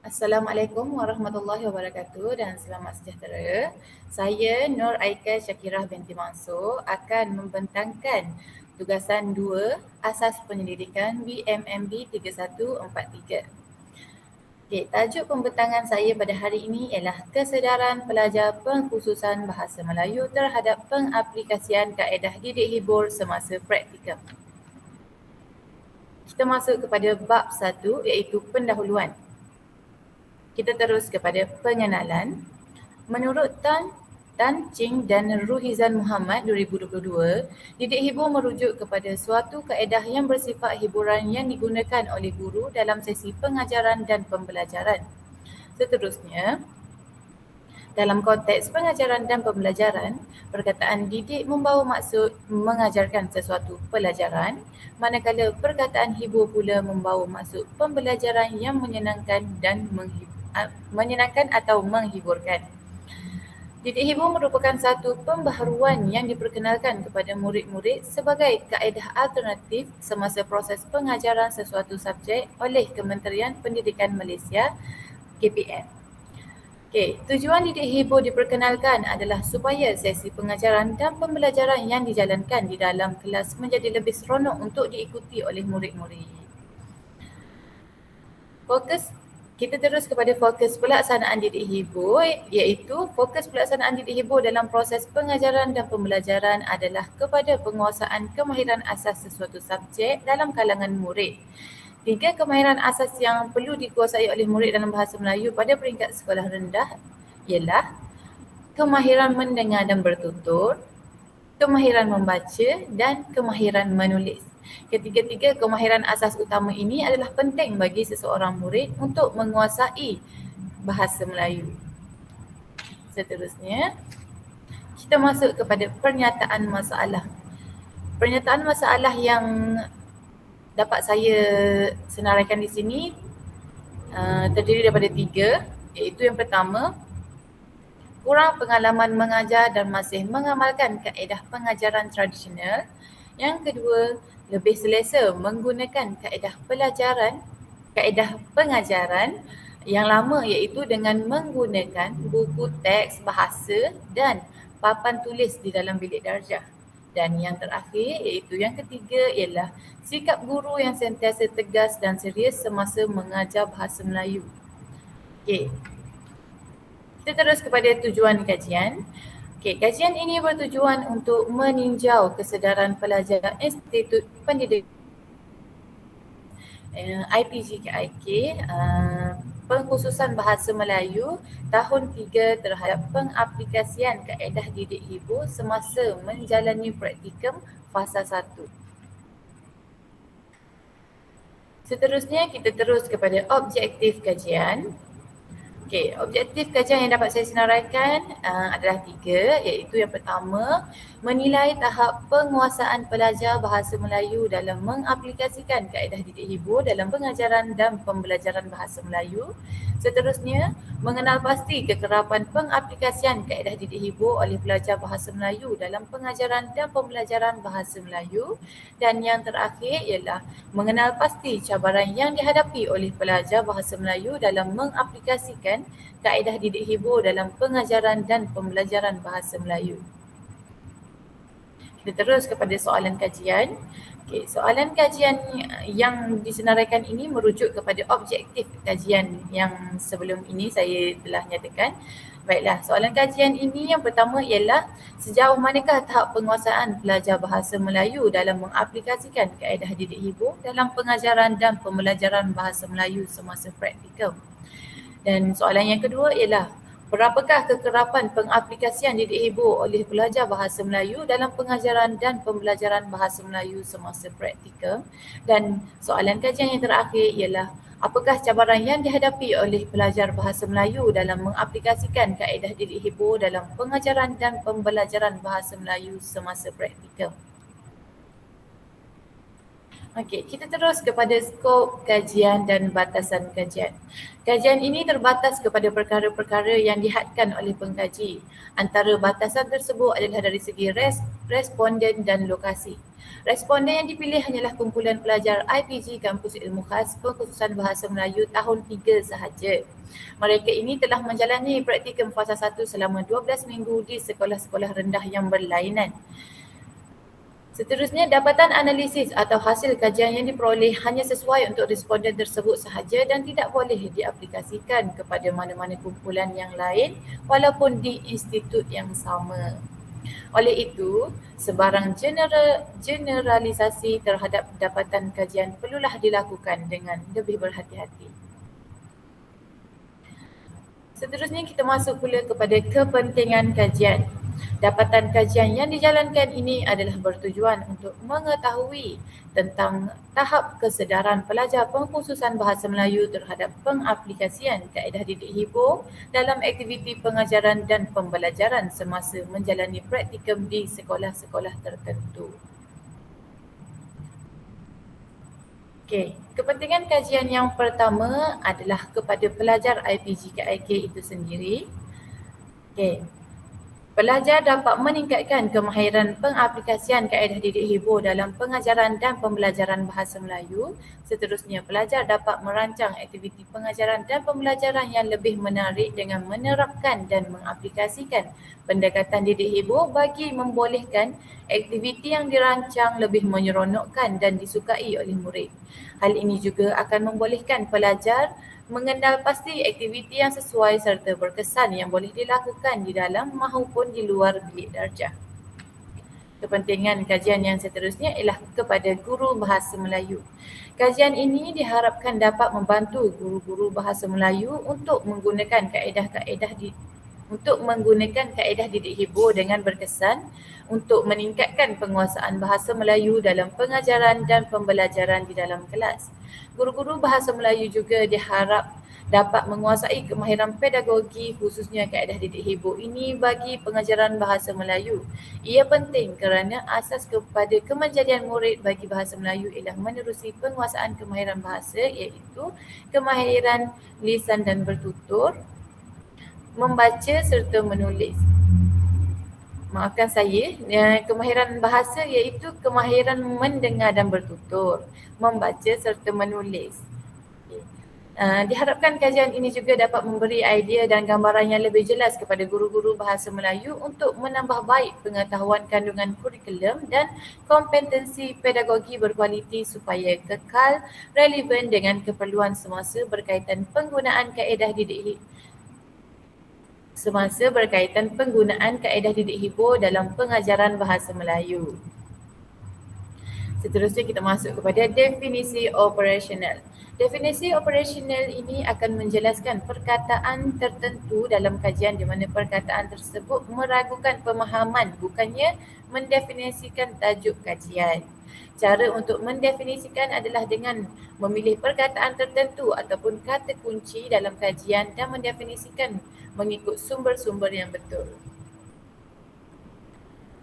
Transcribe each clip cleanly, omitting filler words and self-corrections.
Assalamualaikum warahmatullahi wabarakatuh dan selamat sejahtera. Saya Nur Aika Syakirah binti Mansur akan membentangkan tugasan 2 Asas Penyelidikan BMMB 3143. Okey, tajuk pembentangan saya pada hari ini ialah kesedaran pelajar pengkhususan bahasa Melayu terhadap pengaplikasian kaedah didik hibur semasa praktikal. Kita masuk kepada bab 1 iaitu pendahuluan. Kita terus kepada pengenalan. Menurut Tan Ching dan Ruhizan Muhammad 2022, didik hibur merujuk kepada suatu kaedah yang bersifat hiburan yang digunakan oleh guru dalam sesi pengajaran dan pembelajaran. Seterusnya, dalam konteks pengajaran dan pembelajaran, perkataan didik membawa maksud mengajarkan sesuatu pelajaran, manakala perkataan hibur pula membawa maksud pembelajaran yang menyenangkan atau menghiburkan. Didik hibur merupakan satu pembaharuan yang diperkenalkan kepada murid-murid sebagai kaedah alternatif semasa proses pengajaran sesuatu subjek oleh Kementerian Pendidikan Malaysia KPM. Okey, tujuan didik hibur diperkenalkan adalah supaya sesi pengajaran dan pembelajaran yang dijalankan di dalam kelas menjadi lebih seronok untuk diikuti oleh murid-murid. Kita terus kepada fokus pelaksanaan didik hibur, iaitu fokus pelaksanaan didik hibur dalam proses pengajaran dan pembelajaran adalah kepada penguasaan kemahiran asas sesuatu subjek dalam kalangan murid. 3 kemahiran asas yang perlu dikuasai oleh murid dalam bahasa Melayu pada peringkat sekolah rendah ialah kemahiran mendengar dan bertutur, kemahiran membaca dan kemahiran menulis. Ketiga-tiga kemahiran asas utama ini adalah penting bagi seseorang murid untuk menguasai bahasa Melayu. Seterusnya, kita masuk kepada pernyataan masalah. Pernyataan masalah yang dapat saya senaraikan di sini terdiri daripada 3, iaitu yang pertama, kurang pengalaman mengajar dan masih mengamalkan kaedah pengajaran tradisional. Yang kedua, lebih selesa menggunakan kaedah pengajaran yang lama, iaitu dengan menggunakan buku teks bahasa dan papan tulis di dalam bilik darjah. Dan yang terakhir, iaitu yang ketiga, ialah sikap guru yang sentiasa tegas dan serius semasa mengajar bahasa Melayu. Okey. Kita terus kepada tujuan kajian. Okey, kajian ini bertujuan untuk meninjau kesedaran pelajar Institut Pendidikan IPGKIK pengkhususan bahasa Melayu tahun 3 terhadap pengaplikasian kaedah didik hibur semasa menjalani praktikum fasa 1. Seterusnya, kita terus kepada objektif kajian. Okey, objektif kajian yang dapat saya senaraikan adalah 3, iaitu yang pertama, menilai tahap penguasaan pelajar bahasa Melayu dalam mengaplikasikan kaedah didik hibur dalam pengajaran dan pembelajaran bahasa Melayu. Seterusnya, mengenal pasti kekerapan pengaplikasian kaedah didik hibur oleh pelajar bahasa Melayu dalam pengajaran dan pembelajaran bahasa Melayu. Dan yang terakhir ialah mengenal pasti cabaran yang dihadapi oleh pelajar bahasa Melayu dalam mengaplikasikan kaedah didik hibur dalam pengajaran dan pembelajaran bahasa Melayu. Kita terus kepada soalan kajian. Okey, soalan kajian yang disenaraikan ini merujuk kepada objektif kajian yang sebelum ini saya telah nyatakan. Baiklah, soalan kajian ini yang pertama ialah sejauh manakah tahap penguasaan pelajar bahasa Melayu dalam mengaplikasikan kaedah didik hibur dalam pengajaran dan pembelajaran bahasa Melayu semasa praktikum. Dan soalan yang kedua ialah berapakah kekerapan pengaplikasian didik hibur oleh pelajar bahasa Melayu dalam pengajaran dan pembelajaran bahasa Melayu semasa praktikum. Dan soalan kajian yang terakhir ialah apakah cabaran yang dihadapi oleh pelajar bahasa Melayu dalam mengaplikasikan kaedah didik hibur dalam pengajaran dan pembelajaran bahasa Melayu semasa praktikum. Okey, kita terus kepada skop kajian dan batasan kajian. Kajian ini terbatas kepada perkara-perkara yang dihadkan oleh pengkaji. Antara batasan tersebut adalah dari segi responden dan lokasi. Responden yang dipilih hanyalah kumpulan pelajar IPG Kampus Ilmu Khas Pengkhususan Bahasa Melayu tahun 3 sahaja. Mereka ini telah menjalani praktikum fasa 1 selama 12 minggu di sekolah-sekolah rendah yang berlainan. Seterusnya, dapatan analisis atau hasil kajian yang diperoleh hanya sesuai untuk responden tersebut sahaja dan tidak boleh diaplikasikan kepada mana-mana kumpulan yang lain walaupun di institut yang sama. Oleh itu, sebarang generalisasi terhadap dapatan kajian perlulah dilakukan dengan lebih berhati-hati. Seterusnya kita masuk pula kepada kepentingan kajian. Dapatan kajian yang dijalankan ini adalah bertujuan untuk mengetahui tentang tahap kesedaran pelajar pengkhususan bahasa Melayu terhadap pengaplikasian kaedah didik hibur dalam aktiviti pengajaran dan pembelajaran semasa menjalani praktikum di sekolah-sekolah tertentu. Okey, kepentingan kajian yang pertama adalah kepada pelajar IPG KIK itu sendiri. Okey. Pelajar dapat meningkatkan kemahiran pengaplikasian kaedah didik hibur dalam pengajaran dan pembelajaran bahasa Melayu. Seterusnya, pelajar dapat merancang aktiviti pengajaran dan pembelajaran yang lebih menarik dengan menerapkan dan mengaplikasikan pendekatan didik hibur bagi membolehkan aktiviti yang dirancang lebih menyeronokkan dan disukai oleh murid. Hal ini juga akan membolehkan pelajar mengenal pasti aktiviti yang sesuai serta berkesan yang boleh dilakukan di dalam maupun di luar bilik darjah. Kepentingan kajian yang seterusnya ialah kepada guru bahasa Melayu. Kajian ini diharapkan dapat membantu guru-guru bahasa Melayu untuk menggunakan kaedah didik hibur dengan berkesan untuk meningkatkan penguasaan bahasa Melayu dalam pengajaran dan pembelajaran di dalam kelas. Guru-guru bahasa Melayu juga diharap dapat menguasai kemahiran pedagogi khususnya kaedah didik hibur ini bagi pengajaran bahasa Melayu. Ia penting kerana asas kepada kemenjadian murid bagi bahasa Melayu ialah menerusi penguasaan kemahiran bahasa iaitu kemahiran lisan dan bertutur, membaca serta menulis. Maafkan saya, kemahiran bahasa iaitu kemahiran mendengar dan bertutur, membaca serta menulis. Diharapkan kajian ini juga dapat memberi idea dan gambaran yang lebih jelas kepada guru-guru bahasa Melayu untuk menambah baik pengetahuan kandungan kurikulum dan kompetensi pedagogi berkualiti supaya kekal relevan dengan keperluan semasa berkaitan penggunaan kaedah didik hibur dalam pengajaran bahasa Melayu. Seterusnya kita masuk kepada definisi operasional. Definisi operasional ini akan menjelaskan perkataan tertentu dalam kajian di mana perkataan tersebut meragukan pemahaman, bukannya mendefinisikan tajuk kajian. Cara untuk mendefinisikan adalah dengan memilih perkataan tertentu ataupun kata kunci dalam kajian dan mendefinisikan mengikut sumber-sumber yang betul.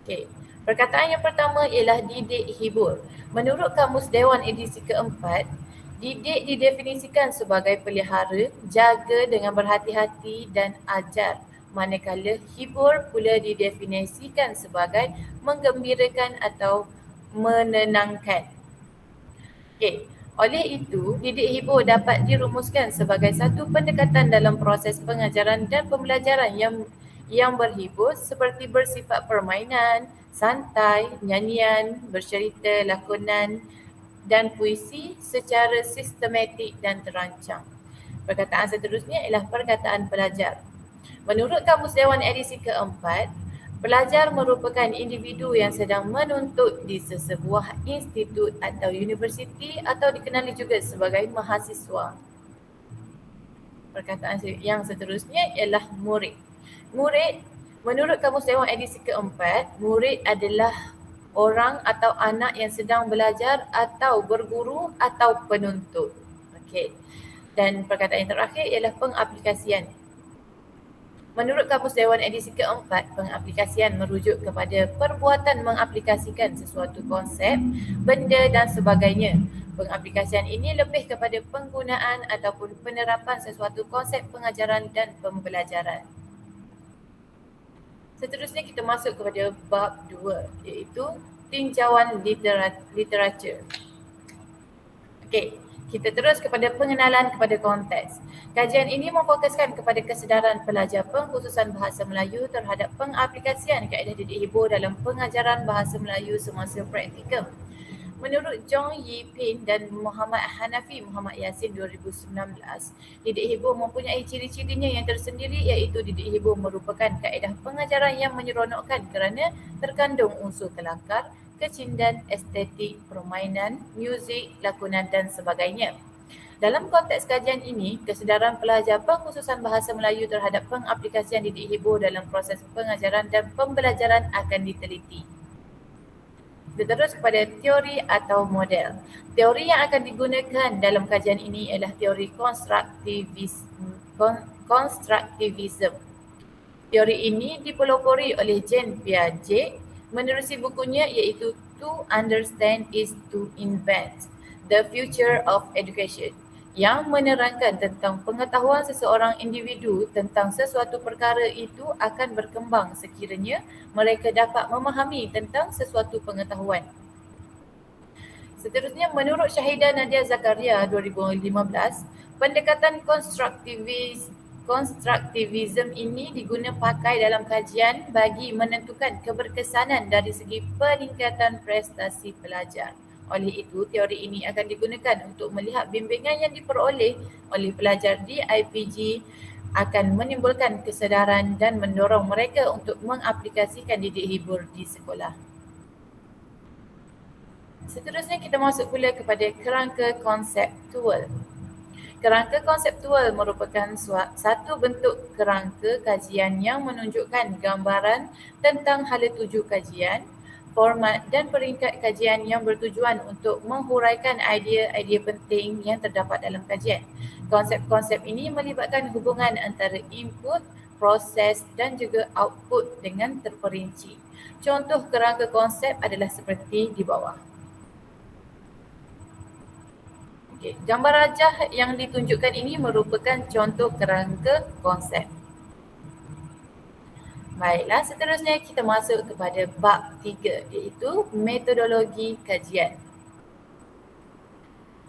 Okey. Perkataan yang pertama ialah didik hibur. Menurut Kamus Dewan edisi keempat, didik didefinisikan sebagai pelihara, jaga dengan berhati-hati dan ajar. Manakala hibur pula didefinisikan sebagai menggembirakan atau menenangkan. Okey. Oleh itu, didik hibur dapat dirumuskan sebagai satu pendekatan dalam proses pengajaran dan pembelajaran yang berhibur seperti bersifat permainan, santai, nyanyian, bercerita, lakonan dan puisi secara sistematik dan terancang. Perkataan seterusnya ialah perkataan pelajar. Menurut Kamus Dewan edisi keempat, pelajar merupakan individu yang sedang menuntut di sesebuah institut atau universiti atau dikenali juga sebagai mahasiswa. Perkataan yang seterusnya ialah murid. Murid, menurut Kamus Dewan edisi keempat, murid adalah orang atau anak yang sedang belajar atau berguru atau penuntut. Okey. Dan perkataan yang terakhir ialah pengaplikasian. Menurut Kamus Dewan edisi keempat, pengaplikasian merujuk kepada perbuatan mengaplikasikan sesuatu konsep, benda dan sebagainya. Pengaplikasian ini lebih kepada penggunaan ataupun penerapan sesuatu konsep pengajaran dan pembelajaran. Seterusnya kita masuk kepada bab 2 iaitu tinjauan literatur. Okey, kita terus kepada pengenalan kepada konteks. Kajian ini memfokuskan kepada kesedaran pelajar pengkhususan bahasa Melayu terhadap pengaplikasian kaedah didik hibur dalam pengajaran bahasa Melayu semasa praktikum. Menurut Zhong Yiping dan Muhammad Hanafi Muhammad Yasin 2019, didik hibur mempunyai ciri-cirinya yang tersendiri iaitu didik hibur merupakan kaedah pengajaran yang menyeronokkan kerana terkandung unsur kelakar, kecindan, estetik, permainan, muzik, lakonan dan sebagainya. Dalam konteks kajian ini, kesedaran pelajar pengkhususan bahasa Melayu terhadap pengaplikasian didik hibur dalam proses pengajaran dan pembelajaran akan diteliti. Kita terus kepada teori atau model. Teori yang akan digunakan dalam kajian ini ialah teori konstruktivisme. Teori ini dipelopori oleh Jean Piaget menerusi bukunya iaitu To Understand is to Invent, The Future of Education, yang menerangkan tentang pengetahuan seseorang individu tentang sesuatu perkara itu akan berkembang sekiranya mereka dapat memahami tentang sesuatu pengetahuan. Seterusnya, menurut Syahidah Nadia Zakaria 2015, pendekatan konstruktivisme ini diguna pakai dalam kajian bagi menentukan keberkesanan dari segi peningkatan prestasi pelajar. Oleh itu, teori ini akan digunakan untuk melihat bimbingan yang diperoleh oleh pelajar di IPG akan menimbulkan kesedaran dan mendorong mereka untuk mengaplikasikan didik hibur di sekolah. Seterusnya kita masuk pula kepada kerangka konseptual. Kerangka konseptual merupakan satu bentuk kerangka kajian yang menunjukkan gambaran tentang hala tuju kajian, format dan peringkat kajian yang bertujuan untuk menghuraikan idea-idea penting yang terdapat dalam kajian. Konsep-konsep ini melibatkan hubungan antara input, proses dan juga output dengan terperinci. Contoh kerangka konsep adalah seperti di bawah. Okay. Gambar rajah yang ditunjukkan ini merupakan contoh kerangka konsep. Baiklah, seterusnya kita masuk kepada bab 3 iaitu metodologi kajian.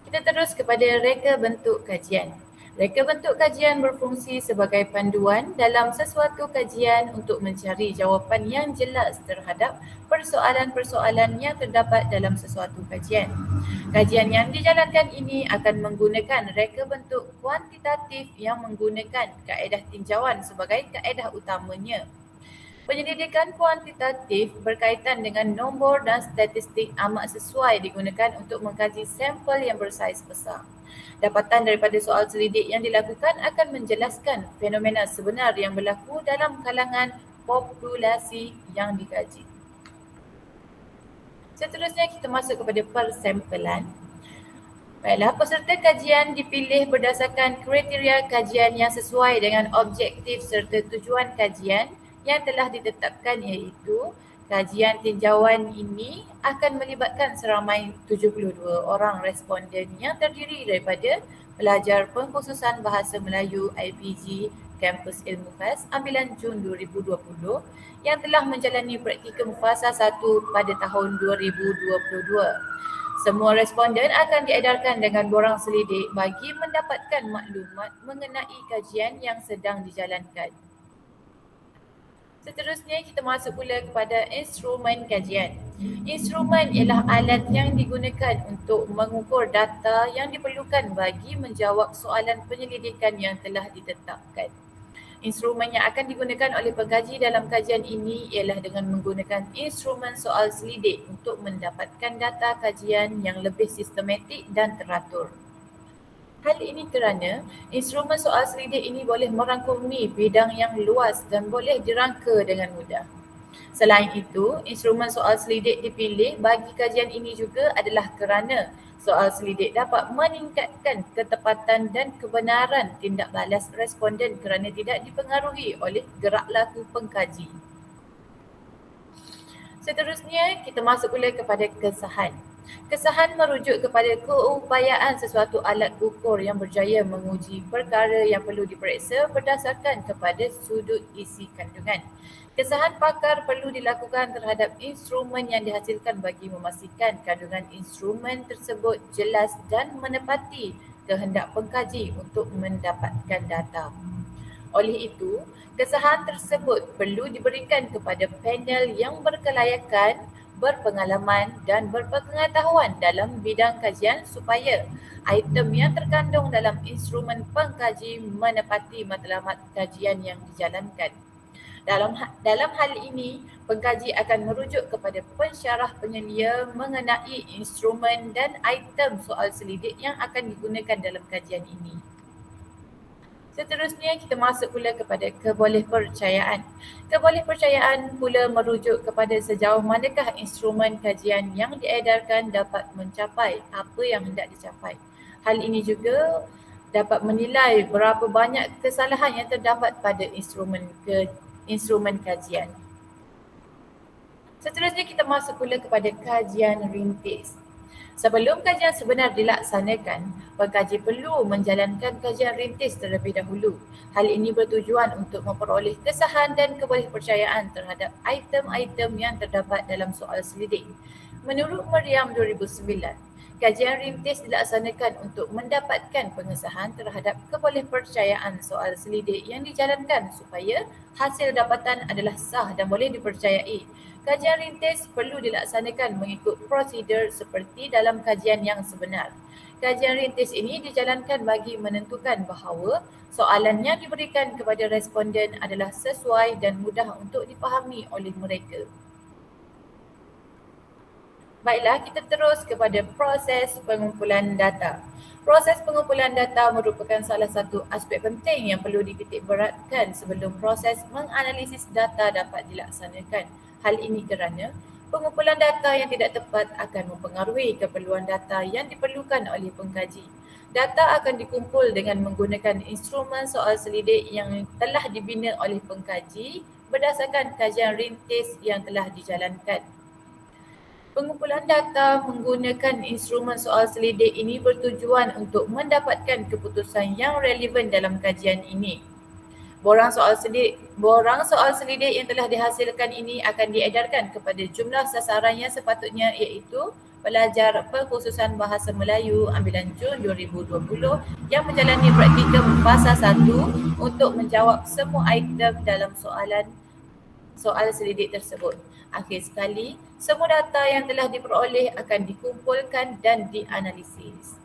Kita terus kepada reka bentuk kajian. Reka bentuk kajian berfungsi sebagai panduan dalam sesuatu kajian untuk mencari jawapan yang jelas terhadap persoalan-persoalan yang terdapat dalam sesuatu kajian. Kajian yang dijalankan ini akan menggunakan reka bentuk kuantitatif yang menggunakan kaedah tinjauan sebagai kaedah utamanya. Penyelidikan kuantitatif berkaitan dengan nombor dan statistik amat sesuai digunakan untuk mengkaji sampel yang bersaiz besar. Dapatan daripada soal selidik yang dilakukan akan menjelaskan fenomena sebenar yang berlaku dalam kalangan populasi yang dikaji. Seterusnya kita masuk kepada persampelan. Baiklah, peserta kajian dipilih berdasarkan kriteria kajian yang sesuai dengan objektif serta tujuan kajian yang telah ditetapkan iaitu kajian tinjauan ini akan melibatkan seramai 72 orang responden yang terdiri daripada pelajar pengkhususan bahasa Melayu IPG Kampus Ilmu FAS ambilan Jun 2020 yang telah menjalani praktikum fasa 1 pada tahun 2022. Semua responden akan diedarkan dengan borang selidik bagi mendapatkan maklumat mengenai kajian yang sedang dijalankan. Seterusnya kita masuk pula kepada instrumen kajian. Instrumen ialah alat yang digunakan untuk mengukur data yang diperlukan bagi menjawab soalan penyelidikan yang telah ditetapkan. Instrumen yang akan digunakan oleh pengkaji dalam kajian ini ialah dengan menggunakan instrumen soal selidik untuk mendapatkan data kajian yang lebih sistematik dan teratur. Hal ini kerana instrumen soal selidik ini boleh merangkumi bidang yang luas dan boleh dirangka dengan mudah. Selain itu, instrumen soal selidik dipilih bagi kajian ini juga adalah kerana soal selidik dapat meningkatkan ketepatan dan kebenaran tindak balas responden kerana tidak dipengaruhi oleh gerak laku pengkaji. Seterusnya, kita masuk pula kepada kesahan. Kesahan merujuk kepada keupayaan sesuatu alat ukur yang berjaya menguji perkara yang perlu diperiksa berdasarkan kepada sudut isi kandungan. Kesahan pakar perlu dilakukan terhadap instrumen yang dihasilkan bagi memastikan kandungan instrumen tersebut jelas dan menepati kehendak pengkaji untuk mendapatkan data. Oleh itu, kesahan tersebut perlu diberikan kepada panel yang berkelayakan, berpengalaman dan berpengetahuan dalam bidang kajian supaya item yang terkandung dalam instrumen pengkaji menepati matlamat kajian yang dijalankan. Dalam hal ini, pengkaji akan merujuk kepada pensyarah penyelia mengenai instrumen dan item soal selidik yang akan digunakan dalam kajian ini. Seterusnya kita masuk pula kepada kebolehpercayaan. Kebolehpercayaan pula merujuk kepada sejauh manakah instrumen kajian yang diedarkan dapat mencapai apa yang hendak dicapai. Hal ini juga dapat menilai berapa banyak kesalahan yang terdapat pada instrumen kajian. Seterusnya kita masuk pula kepada kajian rintis. Sebelum kajian sebenar dilaksanakan, pengkaji perlu menjalankan kajian rintis terlebih dahulu. Hal ini bertujuan untuk memperoleh kesahan dan kebolehpercayaan terhadap item-item yang terdapat dalam soal selidik. Menurut Meriam 2009, kajian rintis dilaksanakan untuk mendapatkan pengesahan terhadap kebolehpercayaan soal selidik yang dijalankan supaya hasil dapatan adalah sah dan boleh dipercayai. Kajian rintis perlu dilaksanakan mengikut prosedur seperti dalam kajian yang sebenar. Kajian rintis ini dijalankan bagi menentukan bahawa soalan yang diberikan kepada responden adalah sesuai dan mudah untuk dipahami oleh mereka. Baiklah, kita terus kepada proses pengumpulan data. Proses pengumpulan data merupakan salah satu aspek penting yang perlu dititik beratkan sebelum proses menganalisis data dapat dilaksanakan. Hal ini kerana pengumpulan data yang tidak tepat akan mempengaruhi keperluan data yang diperlukan oleh pengkaji. Data akan dikumpul dengan menggunakan instrumen soal selidik yang telah dibina oleh pengkaji berdasarkan kajian rintis yang telah dijalankan. Pengumpulan data menggunakan instrumen soal selidik ini bertujuan untuk mendapatkan keputusan yang relevan dalam kajian ini. Borang soal selidik yang telah dihasilkan ini akan diedarkan kepada jumlah sasaran yang sepatutnya iaitu pelajar Perkhususan Bahasa Melayu ambilan Jun 2020 yang menjalani praktikum fasa 1 untuk menjawab semua item dalam soal selidik tersebut. Akhir sekali, semua data yang telah diperoleh akan dikumpulkan dan dianalisis.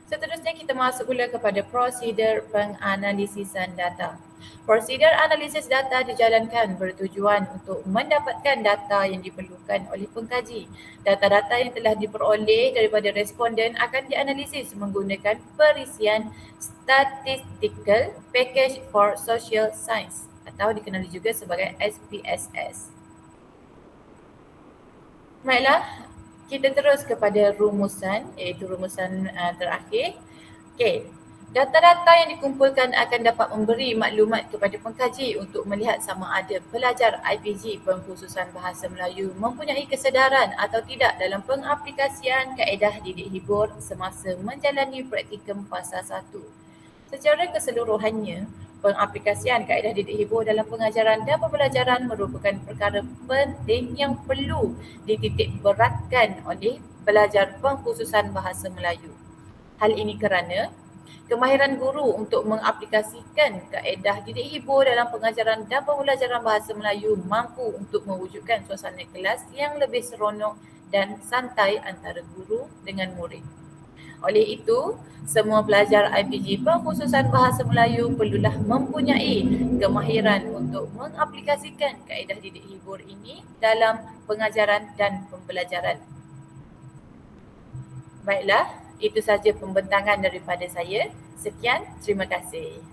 Seterusnya kita masuk pula kepada prosedur penganalisisan data. Prosedur analisis data dijalankan bertujuan untuk mendapatkan data yang diperlukan oleh pengkaji. Data-data yang telah diperoleh daripada responden akan dianalisis menggunakan perisian Statistical Package for Social Science atau dikenali juga sebagai SPSS. Baiklah, kita terus kepada rumusan iaitu rumusan terakhir. Okey, data-data yang dikumpulkan akan dapat memberi maklumat kepada pengkaji untuk melihat sama ada pelajar IPG Pengkhususan Bahasa Melayu mempunyai kesedaran atau tidak dalam pengaplikasian kaedah didik hibur semasa menjalani praktikum fasa 1. Secara keseluruhannya, pengaplikasian kaedah didik hibur dalam pengajaran dan pembelajaran merupakan perkara penting yang perlu dititik beratkan oleh pelajar Pengkhususan Bahasa Melayu. Hal ini kerana kemahiran guru untuk mengaplikasikan kaedah didik hibur dalam pengajaran dan pembelajaran bahasa Melayu mampu untuk mewujudkan suasana kelas yang lebih seronok dan santai antara guru dengan murid. Oleh itu, semua pelajar IPG Pengkhususan Bahasa Melayu perlulah mempunyai kemahiran untuk mengaplikasikan kaedah didik hibur ini dalam pengajaran dan pembelajaran. Baiklah, itu sahaja pembentangan daripada saya. Sekian, terima kasih.